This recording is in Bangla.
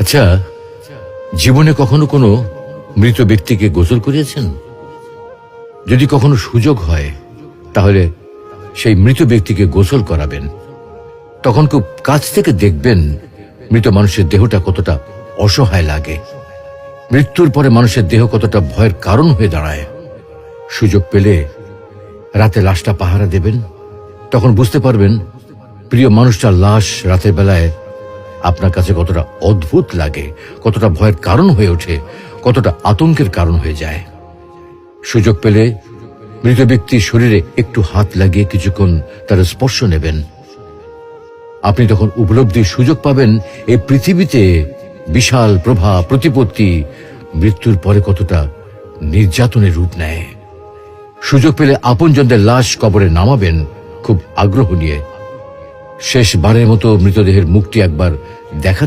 আচ্ছা, জীবনে কখনো কোনো মৃত ব্যক্তিকে গোসল করিয়েছেন? যদি কখনো সুযোগ হয় তাহলে সেই মৃত ব্যক্তিকে গোসল করাবেন। তখন খুব কাছ থেকে দেখবেন মৃত মানুষের দেহটা কতটা অসহায় লাগে, মৃত্যুর পরে মানুষের দেহ কতটা ভয়ের কারণ হয়ে দাঁড়ায়। সুযোগ পেলে রাতে লাশটা পাহারা দেবেন, তখন বুঝতে পারবেন প্রিয় মানুষটার লাশ রাতের বেলায় আপনার কাছে কতটা অদ্ভুত লাগে, কতটা ভয়ের কারণ হয়ে ওঠে, কতটা আতঙ্কের কারণ হয়ে যায়। সুযোগ পেলে মৃত ব্যক্তির শরীরে একটু হাত লাগিয়ে কিছুক্ষণ তার স্পর্শ নেবেন। আপনি তখন উপলব্ধির সুযোগ পাবেন এই পৃথিবীতে বিশাল প্রভাব প্রতিপত্তি মৃত্যুর পরে কতটা নির্যাতনের রূপ নেয়। সুযোগ পেলে আপনজনদের লাশ কবরে নামাবেন খুব আগ্রহ নিয়ে। শেষবারের মতো মৃতদেহের মুখটি একবার দেখা